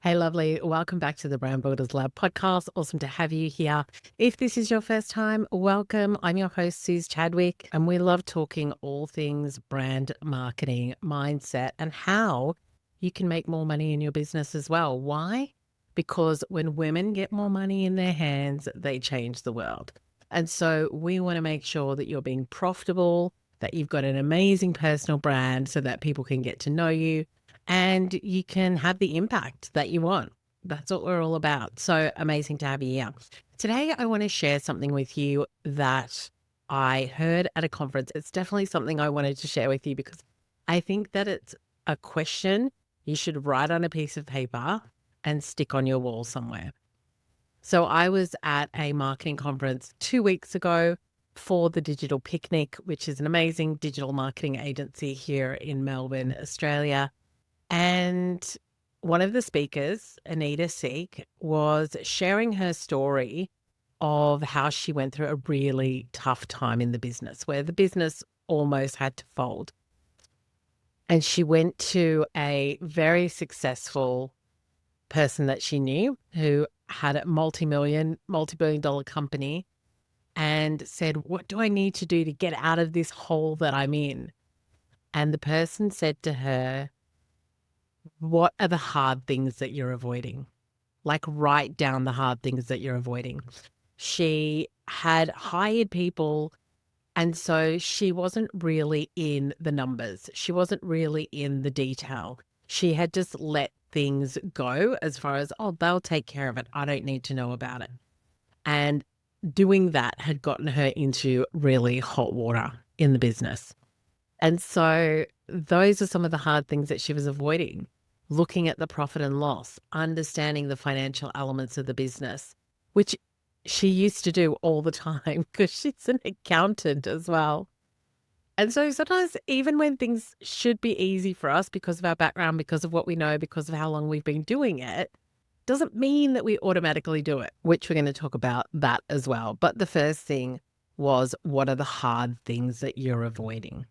Hey, lovely. Welcome back to the Brand Builders Lab podcast. Awesome to have you here. If this is your first time, welcome. I'm your host, Suze Chadwick, and we love talking all things brand marketing, mindset, and how you can make more money in your business as well. Why? Because when women get more money in their hands, they change the world. And so we want to make sure that you're being profitable, that you've got an amazing personal brand so that people can get to know you and you can have the impact that you want. That's what we're all about. So amazing to have you here. Today, I want to share something with you that I heard at a conference. It's definitely something I wanted to share with you because I think that it's a question you should write on a piece of paper and stick on your wall somewhere. So I was at a marketing conference 2 weeks ago for the Digital Picnic, which is an amazing digital marketing agency here in Melbourne, Australia. And one of the speakers, Anita Seek, was sharing her story of how she went through a really tough time in the business where the business almost had to fold. And she went to a very successful person that she knew who had a multi-billion dollar company and said, "What do I need to do to get out of this hole that I'm in?" And the person said to her, "What are the hard things that you're avoiding?" Like, write down the hard things that you're avoiding. She had hired people, and so she wasn't really in the numbers. She wasn't really in the detail. She had just let things go as far as, oh, they'll take care of it. I don't need to know about it. And doing that had gotten her into really hot water in the business. And so those are some of the hard things that she was avoiding. Looking at the profit and loss, understanding the financial elements of the business, which she used to do all the time because she's an accountant as well. And so sometimes even when things should be easy for us because of our background, because of what we know, because of how long we've been doing it, doesn't mean that we automatically do it, which we're going to talk about that as well. But the first thing was, what are the hard things that you're avoiding?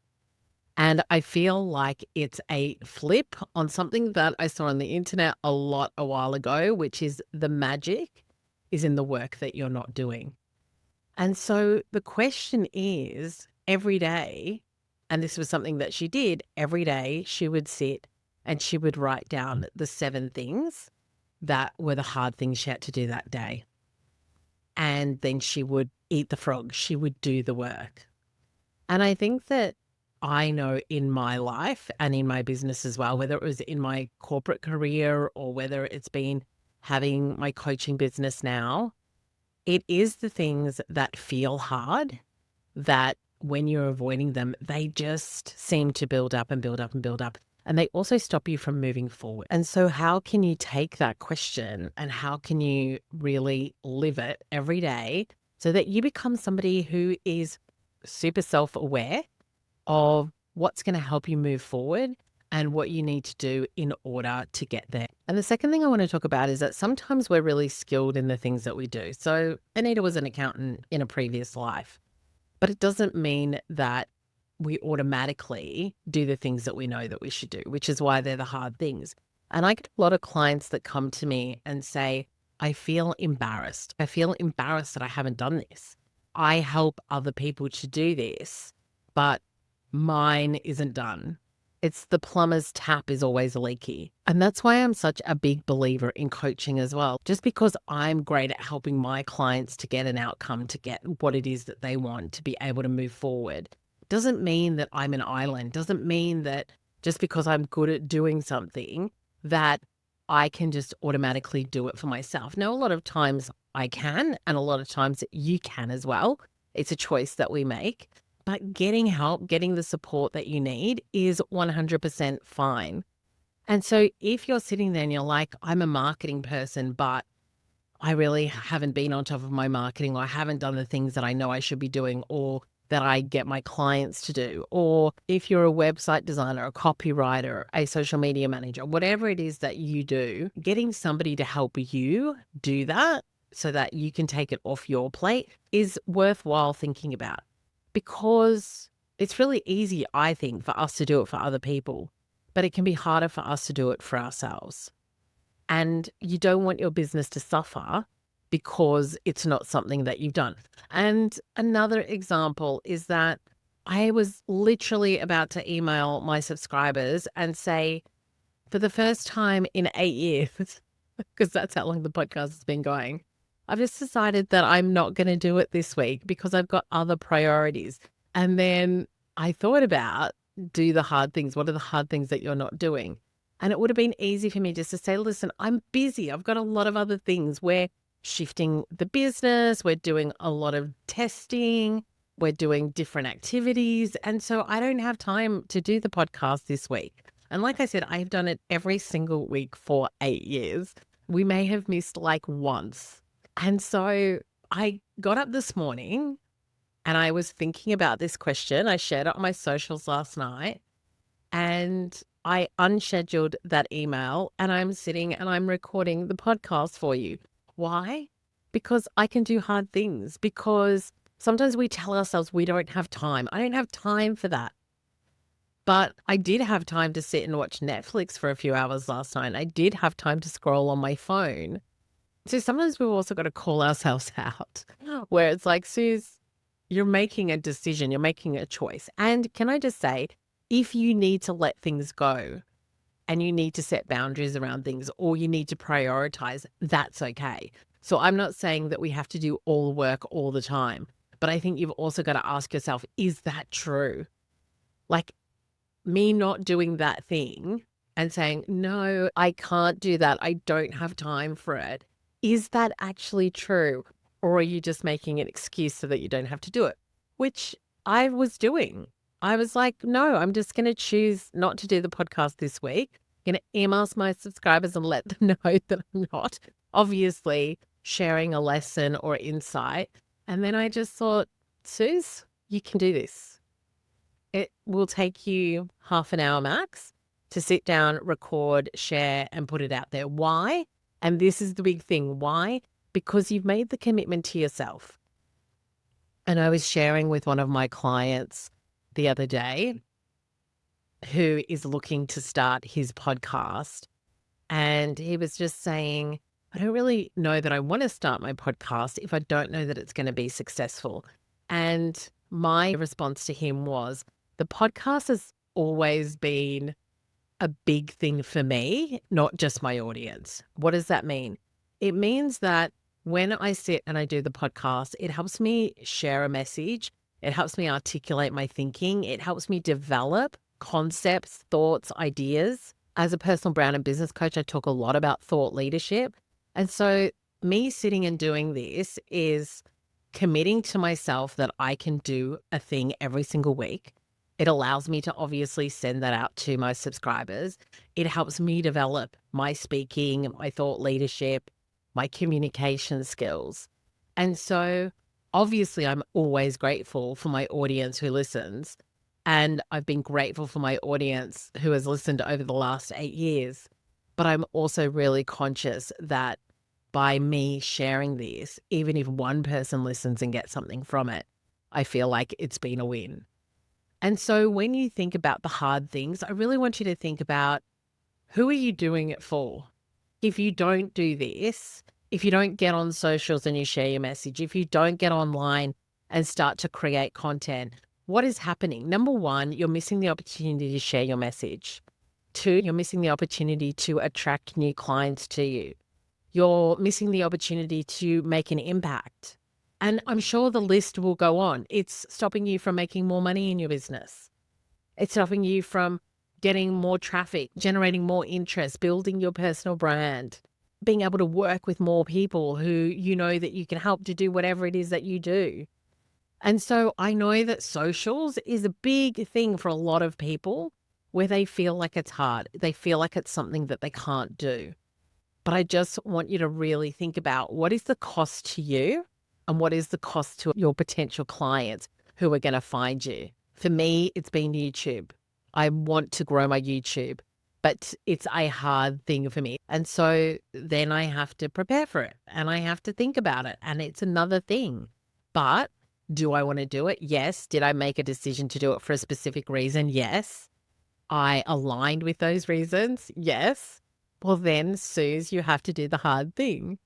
And I feel like it's a flip on something that I saw on the internet a lot a while ago, which is the magic is in the work that you're not doing. And so the question is, every day, and this was something that she did, every day she would sit and she would write down the 7 things that were the hard things she had to do that day. And then she would eat the frog. She would do the work. And I think that I know in my life and in my business as well, whether it was in my corporate career or whether it's been having my coaching business now, it is the things that feel hard that when you're avoiding them, they just seem to build up and build up and build up. And they also stop you from moving forward. And so how can you take that question and how can you really live it every day so that you become somebody who is super self-aware of what's going to help you move forward and what you need to do in order to get there. And the second thing I want to talk about is that sometimes we're really skilled in the things that we do. So Anita was an accountant in a previous life, but it doesn't mean that we automatically do the things that we know that we should do, which is why they're the hard things. And I get a lot of clients that come to me and say, I feel embarrassed. I feel embarrassed that I haven't done this. I help other people to do this, but mine isn't done. It's the plumber's tap is always leaky. And that's why I'm such a big believer in coaching as well. Just because I'm great at helping my clients to get an outcome, to get what it is that they want, to be able to move forward, doesn't mean that I'm an island. Doesn't mean that just because I'm good at doing something that I can just automatically do it for myself. Now, a lot of times I can, and a lot of times you can as well. It's a choice that we make. But getting help, getting the support that you need is 100% fine. And so if you're sitting there and you're like, I'm a marketing person, but I really haven't been on top of my marketing, or I haven't done the things that I know I should be doing, or that I get my clients to do, or if you're a website designer, a copywriter, a social media manager, whatever it is that you do, getting somebody to help you do that so that you can take it off your plate is worthwhile thinking about. Because it's really easy, I think, for us to do it for other people, but it can be harder for us to do it for ourselves. and you don't want your business to suffer because it's not something that you've done. And another example is that I was literally about to email my subscribers and say, for the first time in 8 years, because that's how long the podcast has been going, I've just decided that I'm not going to do it this week because I've got other priorities. And then I thought about, do the hard things. What are the hard things that you're not doing? And it would have been easy for me just to say, listen, I'm busy. I've got a lot of other things. We're shifting the business. We're doing a lot of testing. We're doing different activities. And so I don't have time to do the podcast this week. And like I said, I've done it every single week for 8 years. We may have missed like once. And so I got up this morning and I was thinking about this question. I shared it on my socials last night and I unscheduled that email and I'm sitting and I'm recording the podcast for you. Why? Because I can do hard things, because sometimes we tell ourselves we don't have time. I don't have time for that. But I did have time to sit and watch Netflix for a few hours last night. I did have time to scroll on my phone. So sometimes we've also got to call ourselves out where it's like, Suze, you're making a decision, you're making a choice. And can I just say, if you need to let things go and you need to set boundaries around things or you need to prioritize, that's okay. So I'm not saying that we have to do all the work all the time, but I think you've also got to ask yourself, is that true? Like me not doing that thing and saying, no, I can't do that. I don't have time for it. Is that actually true? Or are you just making an excuse so that you don't have to do it? Which I was doing. I was like, no, I'm just going to choose not to do the podcast this week. I'm going to email my subscribers and let them know that I'm not obviously sharing a lesson or insight. And then I just thought, Suze, you can do this. It will take you half an hour max to sit down, record, share, and put it out there. Why? And this is the big thing. Why? Because you've made the commitment to yourself. And I was sharing with one of my clients the other day who is looking to start his podcast. And he was just saying, I don't really know that I want to start my podcast if I don't know that it's going to be successful. And my response to him was, the podcast has always been a big thing for me, not just my audience. What does that mean? It means that when I sit and I do the podcast, it helps me share a message. It helps me articulate my thinking. It helps me develop concepts, thoughts, ideas. As a personal brand and business coach, I talk a lot about thought leadership. And so me sitting and doing this is committing to myself that I can do a thing every single week. It allows me to obviously send that out to my subscribers. It helps me develop my speaking, my thought leadership, my communication skills. And so obviously I'm always grateful for my audience who listens. And I've been grateful for my audience who has listened over the last 8 years. But I'm also really conscious that by me sharing this, even if one person listens and gets something from it, I feel like it's been a win. And so when you think about the hard things, I really want you to think about, who are you doing it for? If you don't do this, if you don't get on socials and you share your message, if you don't get online and start to create content, what is happening? Number one, you're missing the opportunity to share your message. Two, you're missing the opportunity to attract new clients to you. You're missing the opportunity to make an impact. And I'm sure the list will go on. It's stopping you from making more money in your business. It's stopping you from getting more traffic, generating more interest, building your personal brand, being able to work with more people who you know that you can help to do whatever it is that you do. And so I know that socials is a big thing for a lot of people where they feel like it's hard. They feel like it's something that they can't do. But I just want you to really think about, what is the cost to you and what is the cost to your potential clients who are going to find you? For me, it's been YouTube. I want to grow my YouTube, but it's a hard thing for me. And so then I have to prepare for it and I have to think about it, and it's another thing. But do I want to do it? Yes. Did I make a decision to do it for a specific reason? Yes. I aligned with those reasons. Yes. Well, then, Suze, you have to do the hard thing.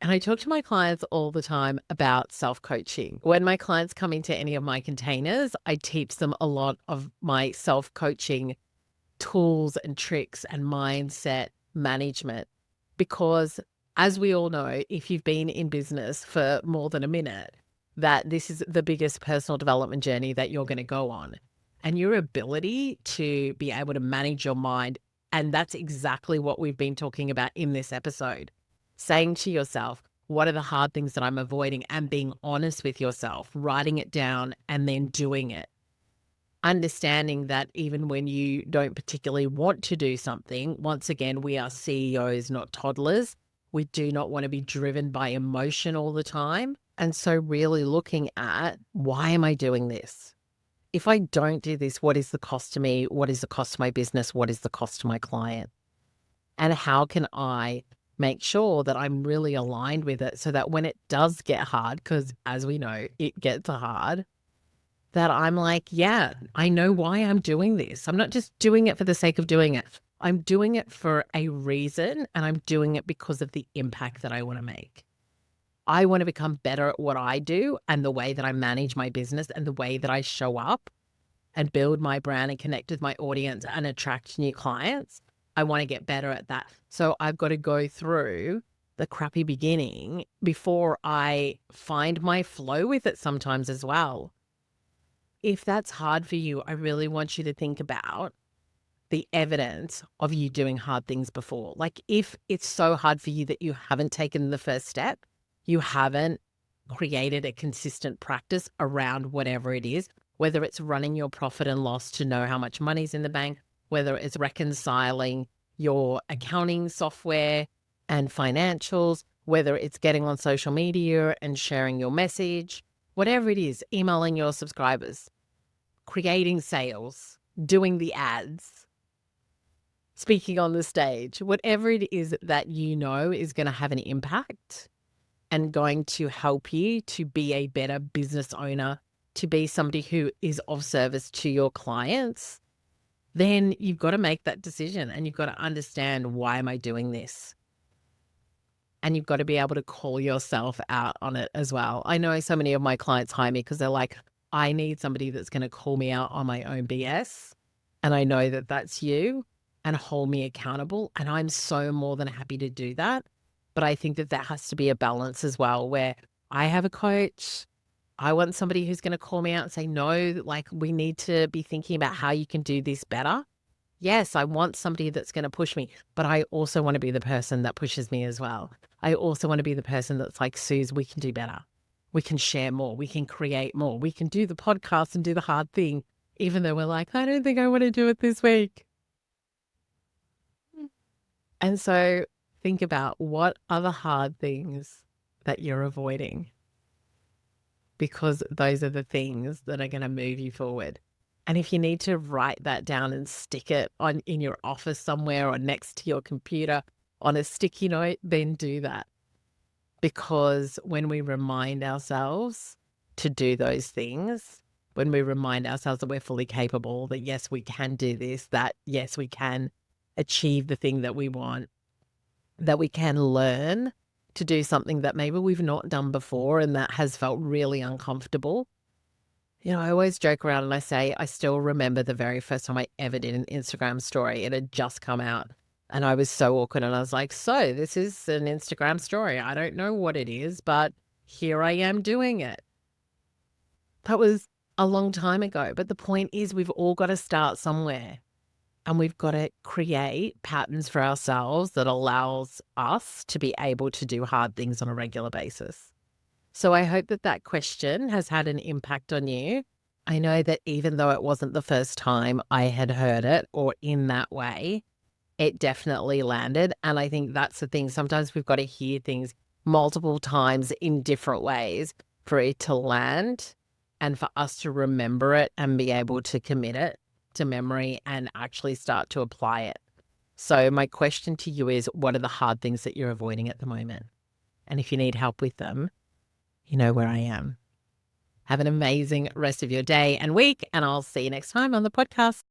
And I talk to my clients all the time about self-coaching. When my clients come into any of my containers, I teach them a lot of my self-coaching tools and tricks and mindset management. Because as we all know, if you've been in business for more than a minute, that this is the biggest personal development journey that you're going to go on. And your ability to be able to manage your mind, and that's exactly what we've been talking about in this episode. Saying to yourself, what are the hard things that I'm avoiding, and being honest with yourself, writing it down and then doing it. Understanding that even when you don't particularly want to do something, once again, we are CEOs, not toddlers. We do not want to be driven by emotion all the time. And so really looking at, why am I doing this? If I don't do this, what is the cost to me? What is the cost to my business? What is the cost to my client? And how can I make sure that I'm really aligned with it so that when it does get hard, because as we know, it gets hard, that I'm like, yeah, I know why I'm doing this. I'm not just doing it for the sake of doing it. I'm doing it for a reason, and I'm doing it because of the impact that I want to make. I want to become better at what I do and the way that I manage my business and the way that I show up and build my brand and connect with my audience and attract new clients. I want to get better at that. So I've got to go through the crappy beginning before I find my flow with it sometimes as well. If that's hard for you, I really want you to think about the evidence of you doing hard things before. Like if it's so hard for you that you haven't taken the first step, you haven't created a consistent practice around whatever it is, whether it's running your profit and loss to know how much money's in the bank, whether it's reconciling your accounting software and financials, whether it's getting on social media and sharing your message, whatever it is, emailing your subscribers, creating sales, doing the ads, speaking on the stage, whatever it is that you know is going to have an impact and going to help you to be a better business owner, to be somebody who is of service to your clients, then you've got to make that decision and you've got to understand, why am I doing this? And you've got to be able to call yourself out on it as well. I know so many of my clients hire me because they're like, I need somebody that's going to call me out on my own BS. And I know that that's you, and hold me accountable. And I'm so more than happy to do that. But I think that that has to be a balance as well, where I have a coach. I want somebody who's going to call me out and say, no, like we need to be thinking about how you can do this better. Yes, I want somebody that's going to push me, but I also want to be the person that pushes me as well. I also want to be the person that's like, Suze, we can do better. We can share more. We can create more. We can do the podcast and do the hard thing, even though we're like, I don't think I want to do it this week. And so think about, what are the hard things that you're avoiding? Because those are the things that are going to move you forward. And if you need to write that down and stick it on in your office somewhere or next to your computer on a sticky note, then do that. Because when we remind ourselves to do those things, when we remind ourselves that we're fully capable, that yes, we can do this, that yes, we can achieve the thing that we want, that we can learn to do something that maybe we've not done before and that has felt really uncomfortable. You know, I always joke around and I say, I still remember the very first time I ever did an Instagram story. It had just come out and I was so awkward, and I was like, so this is an Instagram story. I don't know what it is, but here I am doing it. That was a long time ago. But the point is, we've all got to start somewhere, and we've got to create patterns for ourselves that allows us to be able to do hard things on a regular basis. So I hope that that question has had an impact on you. I know that even though it wasn't the first time I had heard it or in that way, it definitely landed. And I think that's the thing. Sometimes we've got to hear things multiple times in different ways for it to land and for us to remember it and be able to commit it to memory and actually start to apply it. So my question to you is, what are the hard things that you're avoiding at the moment? And if you need help with them, you know where I am. Have an amazing rest of your day and week, and I'll see you next time on the podcast.